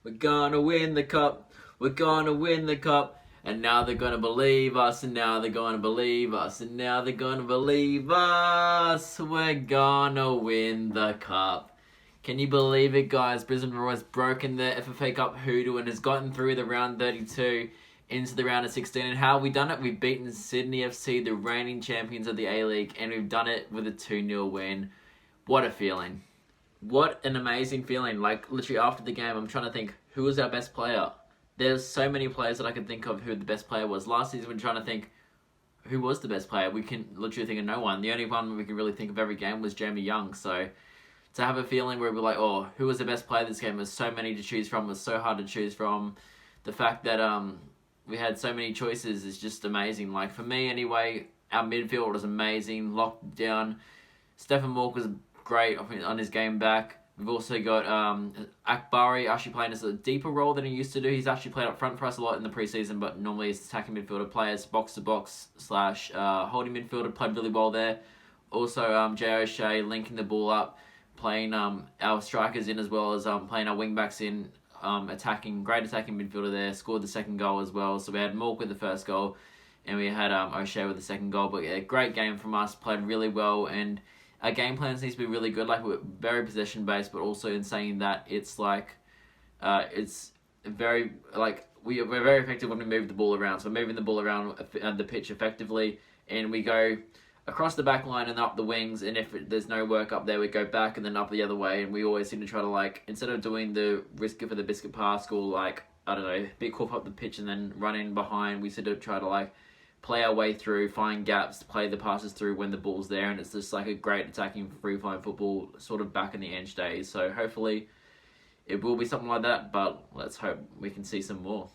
We're gonna win the cup. We're gonna win the cup. And now they're gonna believe us, and now they're gonna believe us, and now they're gonna believe us. We're gonna win the cup. Can you believe it, guys? Brisbane Roar has broken the FFA Cup hoodoo and has gotten through the round 32 into the round of 16. And how have we done it? We've beaten Sydney FC, the reigning champions of the A-League, and we've done it with a 2-0 win. What a feeling. What an amazing feeling. Like, literally after the game, I'm trying to think, who was our best player? There's so many players that I can think of who the best player was. Last season, we're trying to think, who was the best player? We can literally think of no one. The only one we can really think of every game was Jamie Young. So to have a feeling where we're like, oh, who was the best player this game? There's so many to choose from. It was so hard to choose from. The fact that we had so many choices is just amazing. Like, for me anyway, our midfield was amazing. Locked down. Stephen Moore was great on his game back. We've also got Akbari actually playing as a deeper role than he used to do. He's actually played up front for us a lot in the pre-season, but normally he's attacking midfielder, players box-to-box / holding midfielder, played really well there. Also, Jay O'Shea linking the ball up, playing our strikers in as well as playing our wing-backs in, great attacking midfielder there, scored the second goal as well. So we had Mork with the first goal, and we had O'Shea with the second goal. But yeah, great game from us, played really well, and our game plans needs to be really good. Like, we're very possession based, but also in saying that it's like, it's very like we're very effective when we move the ball around. So we're moving the ball around the pitch effectively, and we go across the back line and up the wings. And if there's no work up there, we go back and then up the other way. And we always seem to try to, like, instead of doing the risk for the biscuit pass or, like, I don't know, bit cough up the pitch and then run in behind, we sort of try to, like, play our way through, find gaps, play the passes through when the ball's there, and it's just like a great attacking free-flowing football sort of back in the Ange days. So hopefully it will be something like that, but let's hope we can see some more.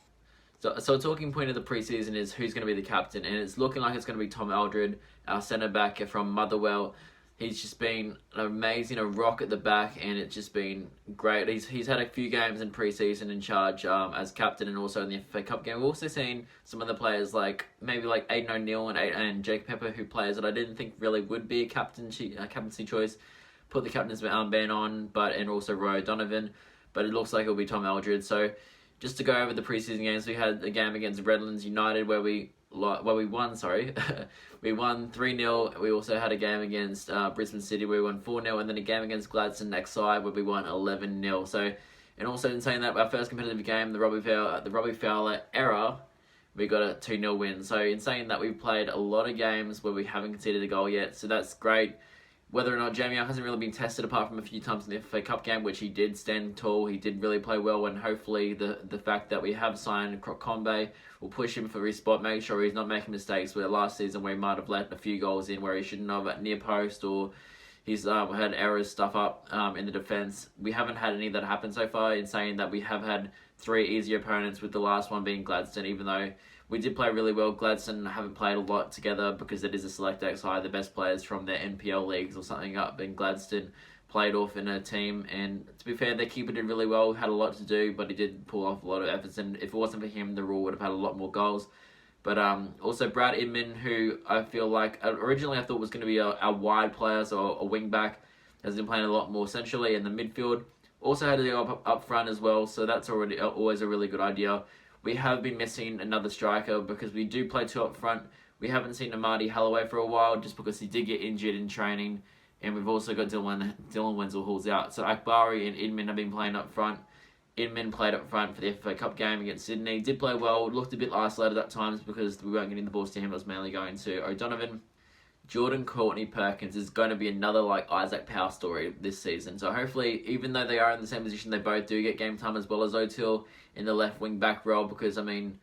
So a talking point of the pre-season is who's going to be the captain, and it's looking like it's going to be Tom Eldred, our centre-back from Motherwell. He's just been amazing, a rock at the back, and it's just been great. He's had a few games in pre-season in charge as captain, and also in the FA Cup game. We've also seen some other players like maybe like Aidan O'Neill and Jake Pepper, who players that I didn't think really would be a captaincy choice, put the captain's armband on, and also Roy O'Donovan. But it looks like it'll be Tom Eldred. So just to go over the pre-season games, we had a game against Redlands United where we won, we won 3-0. We also had a game against Brisbane City where we won 4-0, and then a game against Gladstone Select where we won 11-0. So, and also in saying that, our first competitive game, the Robbie Fowler error, we got a 2-0 win. So in saying that, we've played a lot of games where we haven't conceded a goal yet, so that's great. Whether or not Jamie Young hasn't really been tested apart from a few times in the FA Cup game, which he did stand tall, he did really play well, and hopefully the fact that we have signed Crocombe will push him for his spot, make sure he's not making mistakes where last season where he might have let a few goals in where he shouldn't have at near post, or he's had errors stuff up in the defence. We haven't had any that happened so far, in saying that we have had 3 easy opponents, with the last one being Gladstone, even though we did play really well. Gladstone haven't played a lot together because it is a Select X high. The best players from their NPL leagues or something up in Gladstone played off in a team. And to be fair, their keeper did really well, had a lot to do, but he did pull off a lot of efforts. And if it wasn't for him, the Roar would have had a lot more goals. But also Brad Inman, who I feel like originally I thought was going to be a wide player, so a wing back, has been playing a lot more centrally in the midfield. Also had to go up front as well, so that's always a really good idea. We have been missing another striker because we do play 2 up front. We haven't seen Amadi Holloway for a while just because he did get injured in training. And we've also got Dylan Wenzel-Hall's out. So Akbari and Inman have been playing up front. Inman played up front for the FA Cup game against Sydney. Did play well, looked a bit isolated at times because we weren't getting the balls to him. It was mainly going to O'Donovan. Jordan Courtney-Perkins is going to be another like Isaac Powell story this season. So hopefully, even though they are in the same position, they both do get game time, as well as O'Toole in the left wing back role, because I mean,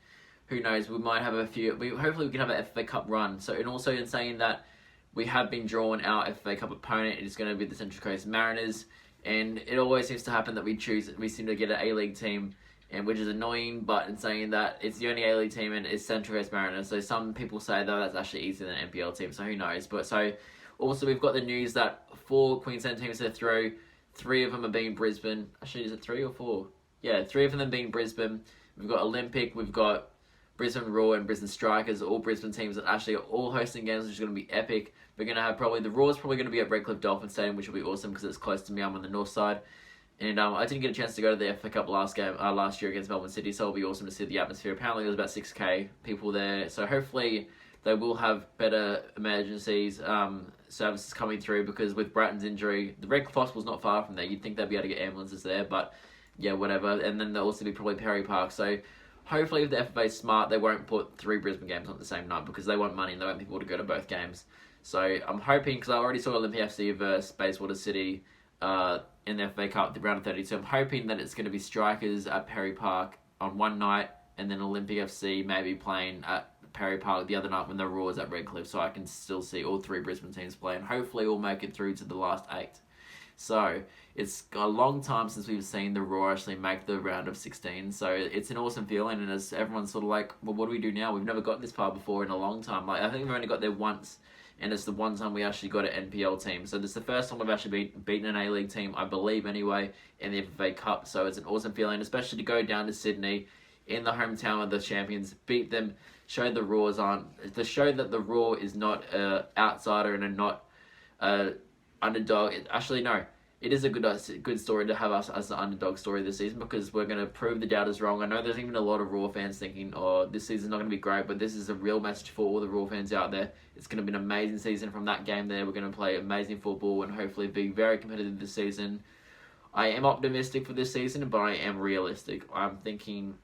who knows, we might have a few, hopefully we can have an FA Cup run. So, and also in saying that, we have been drawn our FA Cup opponent. It is going to be the Central Coast Mariners, and it always seems to happen that we seem to get an A-League team, and which is annoying, but in saying that, it's the only A-League team and it's Central Coast Mariners. So some people say though that's actually easier than an NPL team, so who knows. But so also we've got the news that 4 Queensland teams are through. 3 of them are being Brisbane. Actually, is it 3 or 4? Yeah, 3 of them being Brisbane. We've got Olympic, we've got Brisbane Roar and Brisbane Strikers, all Brisbane teams that actually are all hosting games, which is going to be epic. We're going to have the Roar's probably going to be at Redcliffe Dolphin Stadium, which will be awesome because it's close to me. I'm on the north side. And I didn't get a chance to go to the FFA Cup last year against Melbourne City, so it'll be awesome to see the atmosphere. Apparently there was about 6k people there, so hopefully they will have better emergencies services coming through, because with Bratton's injury, the Red Cliff Hospital's not far from there. You'd think they'd be able to get ambulances there, but yeah, whatever. And then there'll also be probably Perry Park, so hopefully if the FFA's smart, they won't put 3 Brisbane games on the same night, because they want money and they want people to go to both games. So I'm hoping, because I already saw Olympia FC versus Bayswater City in the FA Cup, the round of 32. I'm hoping that it's going to be Strikers at Perry Park on one night, and then Olympic FC maybe playing at Perry Park the other night when the Roar is at Redcliffe, so I can still see all 3 Brisbane teams play, and hopefully we'll make it through to the last 8. So it's a long time since we've seen the Roar actually make the round of 16, so it's an awesome feeling, and as everyone's sort of like, well, what do we do now? We've never got this far before in a long time. Like, I think we've only got there once, and it's the one time we actually got an NPL team. So this is the first time we've actually beaten an A-League team, I believe anyway, in the FFA Cup. So it's an awesome feeling, especially to go down to Sydney in the hometown of the champions, beat them, show the Roars aren't, to show that the Roar is not an outsider and not an underdog. Actually, no. It is a good story to have us as the underdog story this season, because we're going to prove the doubters wrong. I know there's even a lot of Raw fans thinking, oh, this season's not going to be great, but this is a real message for all the Raw fans out there. It's going to be an amazing season from that game there. We're going to play amazing football and hopefully be very competitive this season. I am optimistic for this season, but I am realistic. I'm thinking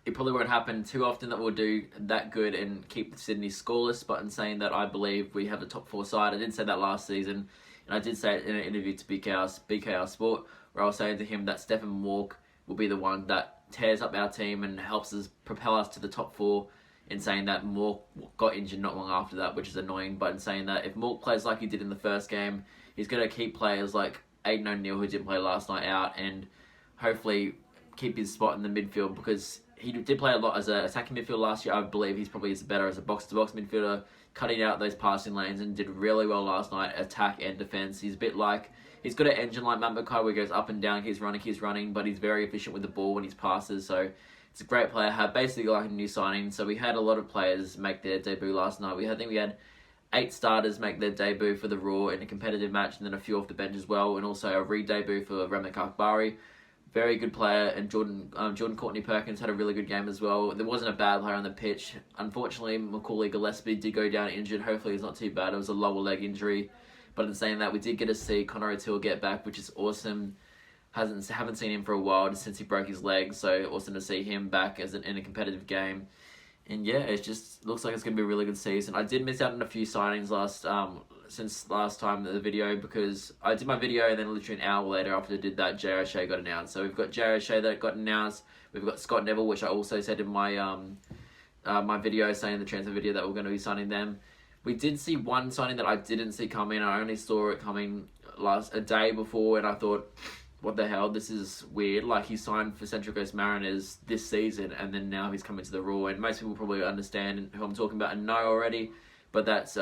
it probably won't happen too often that we'll do that good and keep Sydney scoreless, but in saying that, I believe we have the top 4 side. I did say that last season. And I did say it in an interview to BKR Sport, where I was saying to him that Stephen Mork will be the one that tears up our team and helps us propel us to the top 4, in saying that Mork got injured not long after that, which is annoying, but in saying that if Mork plays like he did in the first game, he's going to keep players like Aiden O'Neill, who didn't play last night, out, and hopefully keep his spot in the midfield, because he did play a lot as an attacking midfield last year. I believe he's probably better as a box-to-box midfielder, cutting out those passing lanes, and did really well last night, attack and defence. He's a bit like, he's got an engine like Matt Mackay, where he goes up and down, keeps running, but he's very efficient with the ball when he passes, so it's a great player. Had basically like a new signing, so we had a lot of players make their debut last night. I think we had 8 starters make their debut for the Raw in a competitive match, and then a few off the bench as well, and also a re-debut for Ramek Akbari. Very good player, and Jordan Courtney-Perkins had a really good game as well. There wasn't a bad player on the pitch. Unfortunately, Macaulay Gillespie did go down injured. Hopefully it's not too bad. It was a lower leg injury. But in saying that, we did get to see Connor O'Toole get back, which is awesome. Haven't seen him for a while since he broke his leg, so awesome to see him back in a competitive game. And yeah, it just looks like it's going to be a really good season. I did miss out on a few signings since last time the video, because I did my video and then literally an hour later after I did that, J. O'Shea got announced. So we've got J. O'Shea that got announced. We've got Scott Neville, which I also said in my my video, saying the transfer video, that we're going to be signing them. We did see one signing that I didn't see coming. I only saw it coming a day before, and I thought, what the hell, this is weird. Like, he signed for Central Coast Mariners this season, and then now he's coming to the Raw, and most people probably understand who I'm talking about and know already, but that's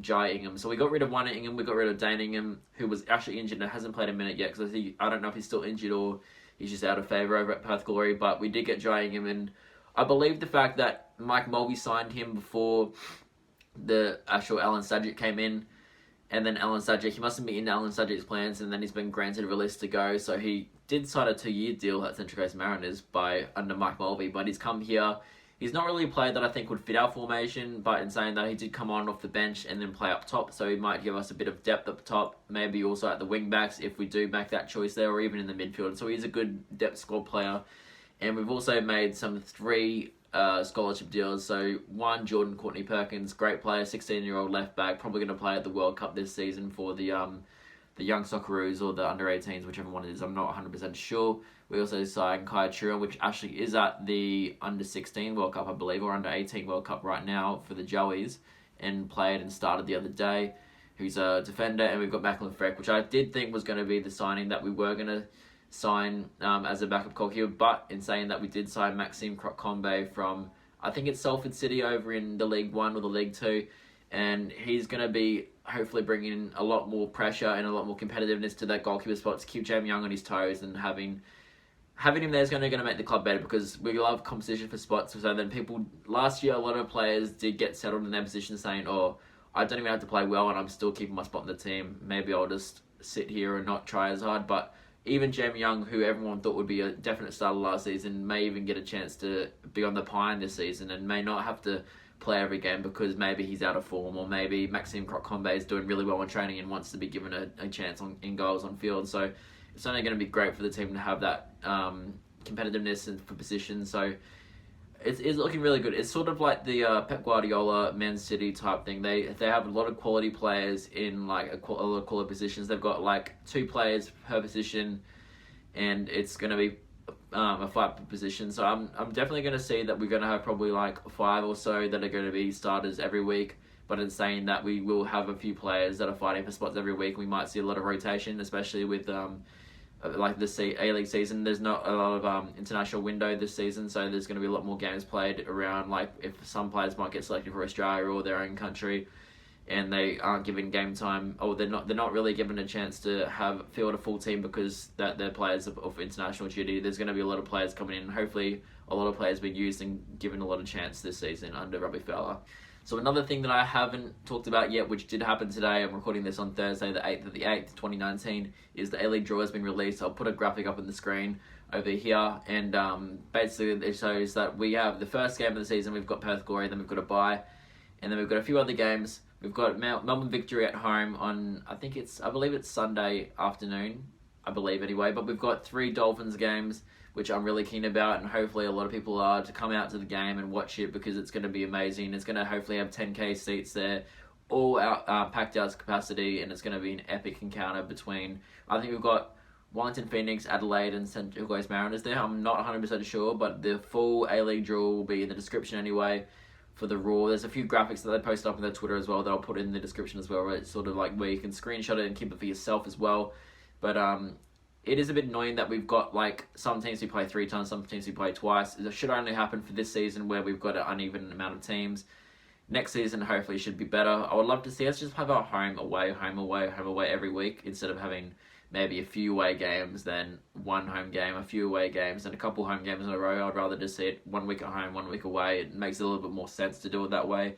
Jai Ingham. So we got rid of one Ingham, we got rid of Dane Ingham, who was actually injured and hasn't played a minute yet, because I don't know if he's still injured or he's just out of favour over at Perth Glory, but we did get Jai Ingham, and I believe the fact that Mike Mulvey signed him before the actual Alan Sadgett came in, and then Alan Sadgett, he mustn't be in Alan Sadgett's plans, and then he's been granted a release to go, so he did sign a 2-year deal at Central Coast Mariners under Mike Mulvey, but he's come here. He's not really a player that I think would fit our formation, but in saying that, he did come on off the bench and then play up top, so he might give us a bit of depth up top, maybe also at the wing backs if we do make that choice there, or even in the midfield. So he's a good depth squad player. And we've also made 3 scholarship deals. So one, Jordan Courtney-Perkins, great player, 16-year-old left back, probably going to play at the World Cup this season for the young Socceroos or the under-18s, whichever one it is. I'm not 100% sure. We also signed Kai Chura, which actually is at the under-16 World Cup, I believe, or under-18 World Cup right now for the Joeys, and played and started the other day, who's a defender. And we've got Macklin Freck, which I did think was going to be the signing that we were going to sign as a backup goalkeeper, but in saying that, we did sign Maxime Crocombe from, I think it's Salford City over in the League 1 or the League 2, and he's going to be hopefully bringing in a lot more pressure and a lot more competitiveness to that goalkeeper spot to keep Jamie Young on his toes, and having him there is going to make the club better, because we love competition for spots. So then last year, a lot of players did get settled in their position, saying, oh, I don't even have to play well and I'm still keeping my spot in the team. Maybe I'll just sit here and not try as hard, but even Jem Young, who everyone thought would be a definite starter last season, may even get a chance to be on the pine this season and may not have to play every game because maybe he's out of form, or maybe Maxime Crocombe is doing really well in training and wants to be given a chance in goals on field. So it's only going to be great for the team to have that competitiveness and for position. So it's looking really good. It's sort of like the Pep Guardiola Man City type thing. They have a lot of quality players in like a lot of quality positions. They've got like 2 players per position, and it's going to be a fight per position. So I'm definitely going to see that we're going to have probably like 5 or so that are going to be starters every week. But in saying that, we will have a few players that are fighting for spots every week. We might see a lot of rotation, especially with like the A-League season. There's not a lot of international window this season, so there's going to be a lot more games played around, like if some players might get selected for Australia or their own country and they aren't given game time, or they're not really given a chance to field a full team because that they're players of international duty. There's going to be a lot of players coming in, and hopefully a lot of players being used and given a lot of chance this season under Robbie Fowler. So another thing that I haven't talked about yet, which did happen today, I'm recording this on Thursday the 8th of the 8th, 2019, is the A-League draw has been released. I'll put a graphic up on the screen over here, and basically it shows that we have the first game of the season, we've got Perth Glory, then we've got a bye, and then we've got a few other games. We've got Melbourne Victory at home on, I believe it's Sunday afternoon, I believe anyway, but we've got 3 Dolphins games, which I'm really keen about, and hopefully a lot of people are to come out to the game and watch it because it's going to be amazing. It's going to hopefully have 10k seats there, all out packed out to capacity, and it's going to be an epic encounter between, I think we've got Wellington Phoenix, Adelaide and Central Coast Mariners there. I'm not 100% sure, but the full A-League draw will be in the description anyway for the Raw. There's a few graphics that they posted up on their Twitter as well that I'll put in the description as well, where it's sort of like where you can screenshot it and keep it for yourself as well. But it is a bit annoying that we've got like some teams who play 3 times, some teams who play twice. It should only happen for this season where we've got an uneven amount of teams. Next season hopefully should be better. I would love to see us just have our home away every week instead of having maybe a few away games, then one home game, a few away games, and a couple home games in a row. I'd rather just see it 1 week at home, 1 week away. It makes a little bit more sense to do it that way.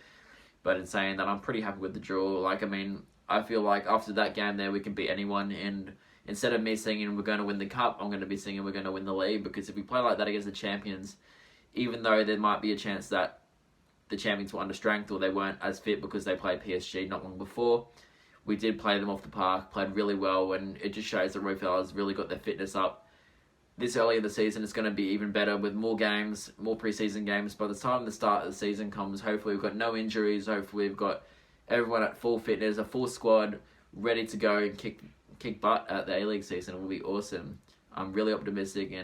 But in saying that, I'm pretty happy with the draw. Like, I mean, I feel like after that game there, we can beat anyone, and instead of me singing we're going to win the cup, I'm going to be singing we're going to win the league, because if we play like that against the champions, even though there might be a chance that the champions were under strength or they weren't as fit because they played PSG not long before, we did play them off the park, played really well, and it just shows that Robbie Fowler's really got their fitness up. This early in the season, it's going to be even better with more games, more pre-season games. By the time the start of the season comes, hopefully we've got no injuries, hopefully we've got everyone at full fitness, a full squad, ready to go and kick butt at the A-League season. It will be awesome. I'm really optimistic,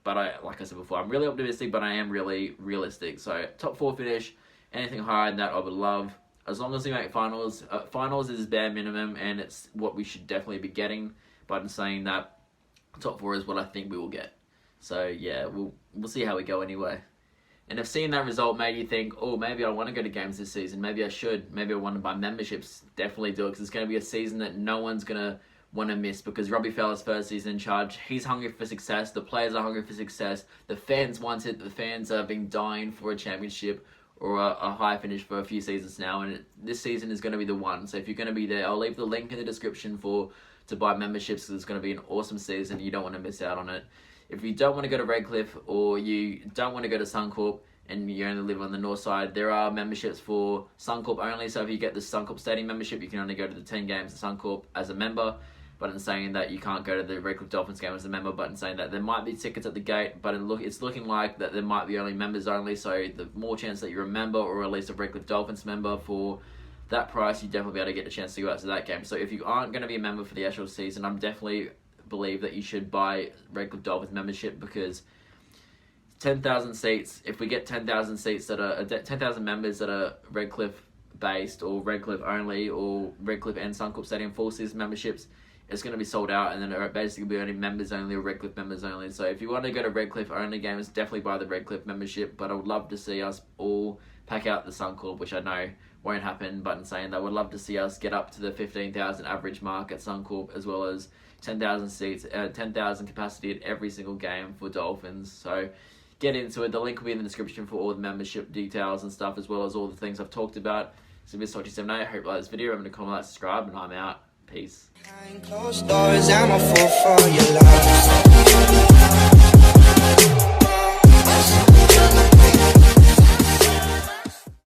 but like I said before, I'm really optimistic, but I am really realistic. So top 4 finish, anything higher than that I would love. As long as we make finals, finals is bare minimum, and it's what we should definitely be getting. But in saying that, top 4 is what I think we will get. So yeah, we'll see how we go anyway. And if seeing that result made you think, oh, maybe I want to go to games this season, maybe I should, maybe I want to buy memberships, definitely do it, because it's going to be a season that no one's going to want to miss, because Robbie Fowler's first season in charge, he's hungry for success, the players are hungry for success, the fans want it, the fans have been dying for a championship or a high finish for a few seasons now, and this season is going to be the one. So if you're going to be there, I'll leave the link in the description to buy memberships, because it's going to be an awesome season. You don't want to miss out on it. If you don't want to go to Redcliffe, or you don't want to go to Suncorp and you only live on the north side, there are memberships for Suncorp only. So if you get the Suncorp Stadium membership, you can only go to the 10 games at Suncorp as a member. But in saying that, you can't go to the Redcliffe Dolphins game as a member. But in saying that, there might be tickets at the gate, but it's looking like that there might be only members only. So the more chance that you're a member, or at least a Redcliffe Dolphins member, for that price, you definitely be able to get a chance to go out to that game. So if you aren't going to be a member for the actual season, I'm definitely believe that you should buy Redcliffe Dolphins membership, because 10,000 seats. If we get 10,000 seats that are 10,000 members that are Redcliffe based, or Redcliffe only, or Redcliffe and Suncorp Stadium full season memberships, it's going to be sold out, and then it'll basically be only members only or Redcliffe members only. So if you want to go to Redcliffe only games, definitely buy the Redcliffe membership. But I would love to see us all pack out the Suncorp, which I know won't happen. But in saying that, I would love to see us get up to the 15,000 average mark at Suncorp, as well as 10,000 seats, 10,000 capacity at every single game for Dolphins. So get into it. The link will be in the description for all the membership details and stuff, as well as all the things I've talked about. So this is Sochi78. I hope you like this video. Remember to comment, like, subscribe, and I'm out. Peace. Behind closed doors, I'm a fool for your love.